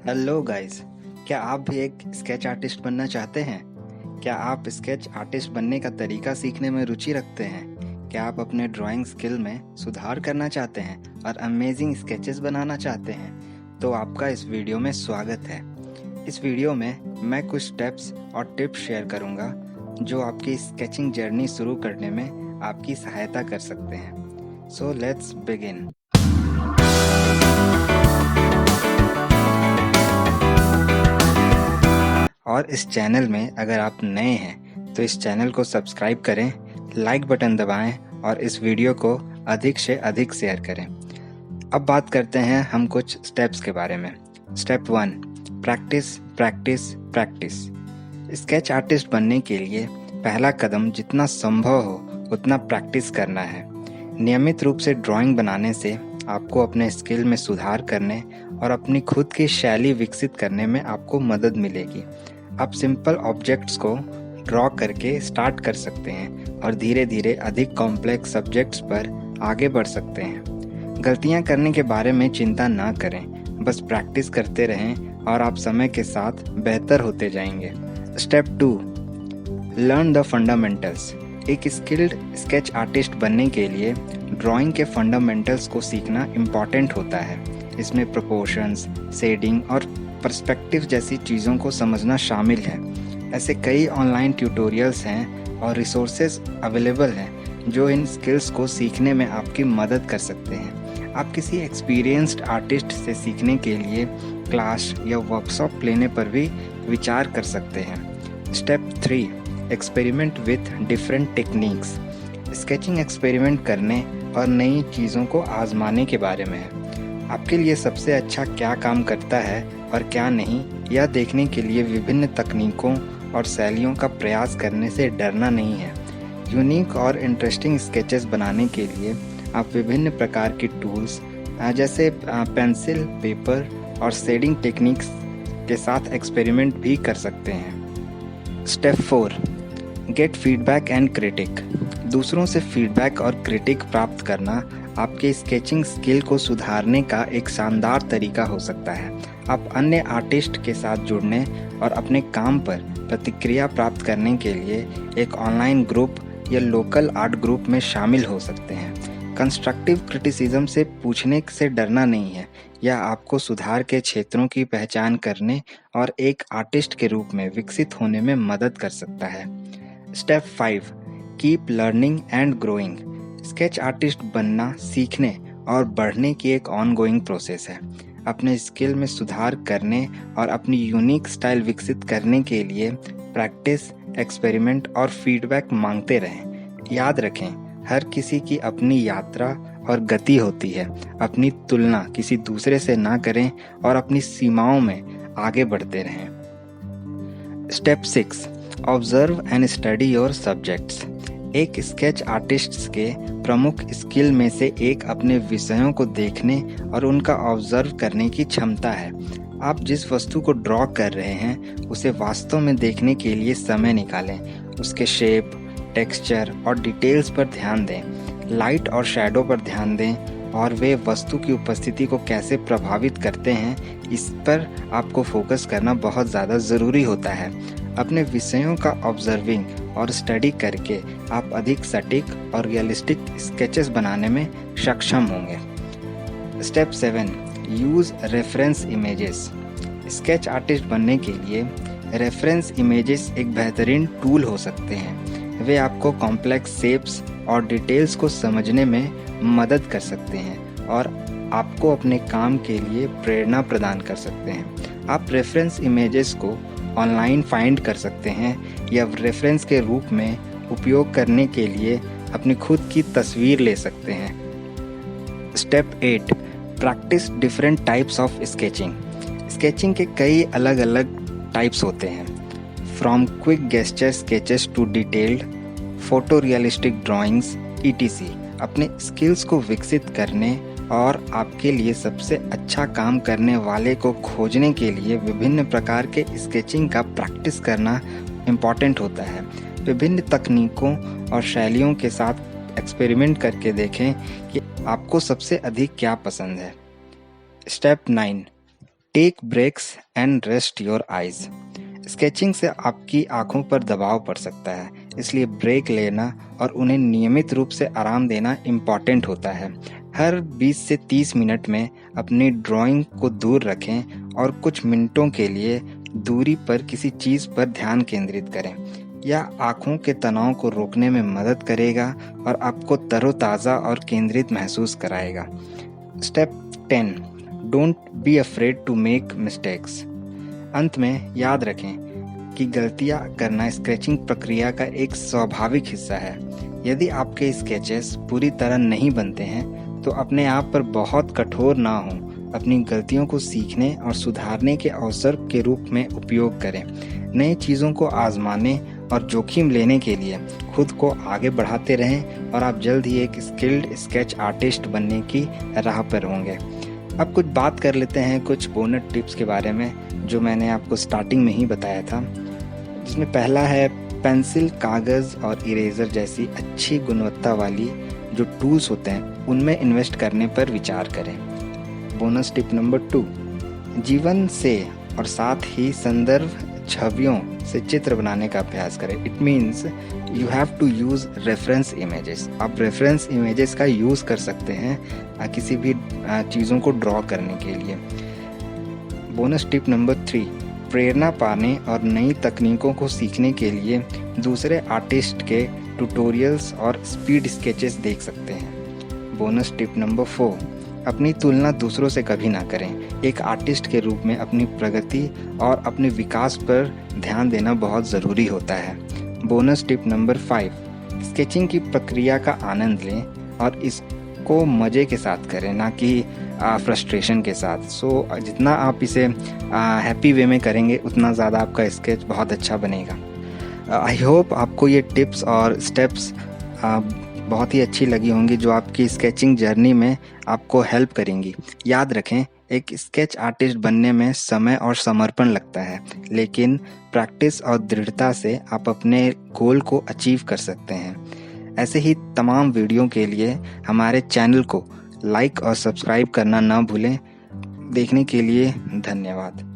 Hello guys, क्या आप भी एक स्केच आर्टिस्ट बनना चाहते हैं? क्या आप स्केच आर्टिस्ट बनने का तरीका सीखने में रुचि रखते हैं? क्या आप अपने ड्राइंग स्किल में सुधार करना चाहते हैं और अमेजिंग स्केचेस बनाना चाहते हैं? तो आपका इस वीडियो में स्वागत है। इस वीडियो में मैं कुछ स्टेप्स और टिप्स शेयर करूंगा जो आपकी स्केचिंग जर्नी शुरू करने में आपकी सहायता कर सकते हैं। So let's begin. और इस चैनल में अगर आप नए हैं तो इस चैनल को सब्सक्राइब करें, लाइक बटन दबाएं और इस वीडियो को अधिक से अधिक शेयर करें। अब बात करते हैं हम कुछ स्टेप्स के बारे में। Step 1, practice practice practice. Sketch artist बनने के लिए पहला कदम जितना संभव हो उतना प्रैक्टिस करना है। नियमित रूप से ड्राइंग बनाने से आपको अपने स्किल में सुधार करने और अपनी खुद की शैली विकसित करने में आपको मदद मिलेगी। आप सिंपल ऑब्जेक्ट्स को ड्रॉ करके स्टार्ट कर सकते हैं और धीरे धीरे अधिक कॉम्प्लेक्स सब्जेक्ट्स पर आगे बढ़ सकते हैं। गलतियां करने के बारे में चिंता ना करें, बस प्रैक्टिस करते रहें और आप समय के साथ बेहतर होते जाएंगे। Step 2, learn the fundamentals. एक स्किल्ड स्केच आर्टिस्ट बनने के लिए ड्राइंग के फंडामेंटल्स को सीखना इम्पॉर्टेंट होता है। इसमें प्रोपोर्शंस, शेडिंग और पर्सपेक्टिव जैसी चीज़ों को समझना शामिल है। ऐसे कई ऑनलाइन ट्यूटोरियल्स हैं और रिसोर्सेज अवेलेबल हैं जो इन स्किल्स को सीखने में आपकी मदद कर सकते हैं। आप किसी एक्सपीरियंस्ड आर्टिस्ट से सीखने के लिए क्लास या वर्कशॉप लेने पर भी विचार कर सकते हैं। Step 3, experiment with different techniques. Sketching experiment करने और नई चीज़ों को आजमाने के बारे में है। आपके लिए सबसे अच्छा क्या काम करता है और क्या नहीं, यह देखने के लिए विभिन्न तकनीकों और शैलियों का प्रयास करने से डरना नहीं है। यूनिक और इंटरेस्टिंग स्केचेस बनाने के लिए आप विभिन्न प्रकार की टूल्स जैसे पेंसिल, पेपर और शेडिंग टेक्निक्स के साथ एक्सपेरिमेंट भी कर सकते हैं। Step 4, gate feedback and critic. दूसरों से फीडबैक और क्रिटिक प्राप्त करना आपके स्केचिंग स्किल को सुधारने का एक शानदार तरीका हो सकता है। आप अन्य आर्टिस्ट के साथ जुड़ने और अपने काम पर प्रतिक्रिया प्राप्त करने के लिए एक ऑनलाइन ग्रुप या लोकल आर्ट ग्रुप में शामिल हो सकते हैं। कंस्ट्रक्टिव क्रिटिसिज्म से पूछने से डरना नहीं है। यह आपको सुधार के क्षेत्रों की पहचान करने और एक आर्टिस्ट के रूप में विकसित होने में मदद कर सकता है। Step 5, keep learning and growing. Sketch artist बनना सीखने और बढ़ने की एक ऑनगोइंग प्रोसेस है। अपने स्किल में सुधार करने और अपनी यूनिक स्टाइल विकसित करने के लिए प्रैक्टिस, एक्सपेरिमेंट और फीडबैक मांगते रहें। याद रखें, हर किसी की अपनी यात्रा और गति होती है। अपनी तुलना किसी दूसरे से ना करें और अपनी सीमाओं में आगे बढ़ते रहें। Step 6, observe and study your subjects. एक स्केच आर्टिस्ट के प्रमुख स्किल में से एक अपने विषयों को देखने और उनका ऑब्जर्व करने की क्षमता है। आप जिस वस्तु को ड्रॉ कर रहे हैं उसे वास्तव में देखने के लिए समय निकालें। उसके शेप, टेक्सचर और डिटेल्स पर ध्यान दें। लाइट और शैडो पर ध्यान दें और वे वस्तु की उपस्थिति को कैसे प्रभावित करते हैं, इस पर आपको फोकस करना बहुत ज़्यादा ज़रूरी होता है। अपने विषयों का ऑब्जर्विंग और स्टडी करके आप अधिक सटीक और रियलिस्टिक स्केचेस बनाने में सक्षम होंगे। Step 7, use reference images. Sketch artist बनने के लिए रेफरेंस इमेजेस एक बेहतरीन टूल हो सकते हैं। वे आपको कॉम्प्लेक्स शेप्स और डिटेल्स को समझने में मदद कर सकते हैं और आपको अपने काम के लिए प्रेरणा प्रदान कर सकते हैं। आप रेफरेंस इमेजेस को ऑनलाइन फाइंड कर सकते हैं या रेफरेंस के रूप में उपयोग करने के लिए अपनी खुद की तस्वीर ले सकते हैं। Step 8, practice different types of sketching. Sketching के कई अलग अलग टाइप्स होते हैं, from quick gesture sketches to detailed photo realistic drawings etc। अपने स्किल्स को विकसित करने और आपके लिए सबसे अच्छा काम करने वाले को खोजने के लिए विभिन्न प्रकार के स्केचिंग का प्रैक्टिस करना इम्पॉर्टेंट होता है। विभिन्न तकनीकों और शैलियों के साथ एक्सपेरिमेंट करके देखें कि आपको सबसे अधिक क्या पसंद है। Step 9, take breaks and rest your eyes. Sketching से आपकी आंखों पर दबाव पड़ सकता है, इसलिए ब्रेक लेना और उन्हें नियमित रूप से आराम देना इम्पॉर्टेंट होता है। हर 20 से 30 मिनट में अपनी ड्राइंग को दूर रखें और कुछ मिनटों के लिए दूरी पर किसी चीज़ पर ध्यान केंद्रित करें। यह आँखों के तनाव को रोकने में मदद करेगा और आपको तरोताज़ा और केंद्रित महसूस कराएगा। Step 10, don't be afraid to make mistakes. अंत में याद रखें कि गलतियां करना स्केचिंग प्रक्रिया का एक स्वाभाविक हिस्सा है। यदि आपके स्केचेस पूरी तरह नहीं बनते हैं तो अपने आप पर बहुत कठोर ना हों। अपनी गलतियों को सीखने और सुधारने के अवसर के रूप में उपयोग करें। नई चीज़ों को आजमाने और जोखिम लेने के लिए खुद को आगे बढ़ाते रहें और आप जल्द ही एक स्किल्ड स्केच आर्टिस्ट बनने की राह पर होंगे। अब कुछ बात कर लेते हैं कुछ बोनस टिप्स के बारे में जो मैंने आपको स्टार्टिंग में ही बताया था, जिसमें पहला है पेंसिल, कागज़ और इरेज़र जैसी अच्छी गुणवत्ता वाली जो टूल्स होते हैं उनमें इन्वेस्ट करने पर विचार करें। बोनस टिप नंबर 2, जीवन से और साथ ही संदर्भ छवियों से चित्र बनाने का अभ्यास करें। It means you have to use reference images. आप रेफरेंस इमेजेस का यूज़ कर सकते हैं किसी भी चीज़ों को ड्रॉ करने के लिए। बोनस टिप नंबर 3, प्रेरणा पाने और नई तकनीकों को सीखने के लिए दूसरे आर्टिस्ट के ट्यूटोरियल्स और स्पीड स्केचेस देख सकते हैं। बोनस टिप नंबर 4, अपनी तुलना दूसरों से कभी ना करें। एक आर्टिस्ट के रूप में अपनी प्रगति और अपने विकास पर ध्यान देना बहुत ज़रूरी होता है। बोनस टिप नंबर 5, स्केचिंग की प्रक्रिया का आनंद लें और इसको मज़े के साथ करें, ना कि फ्रस्ट्रेशन के साथ। सो जितना आप इसे हैप्पी वे में करेंगे उतना ज़्यादा आपका स्केच बहुत अच्छा बनेगा। आई होप आपको ये टिप्स और स्टेप्स बहुत ही अच्छी लगी होंगी जो आपकी स्केचिंग जर्नी में आपको हेल्प करेंगी। याद रखें, एक स्केच आर्टिस्ट बनने में समय और समर्पण लगता है, लेकिन प्रैक्टिस और दृढ़ता से आप अपने गोल को अचीव कर सकते हैं। ऐसे ही तमाम वीडियो के लिए हमारे चैनल को लाइक और सब्सक्राइब करना ना भूलें। देखने के लिए धन्यवाद।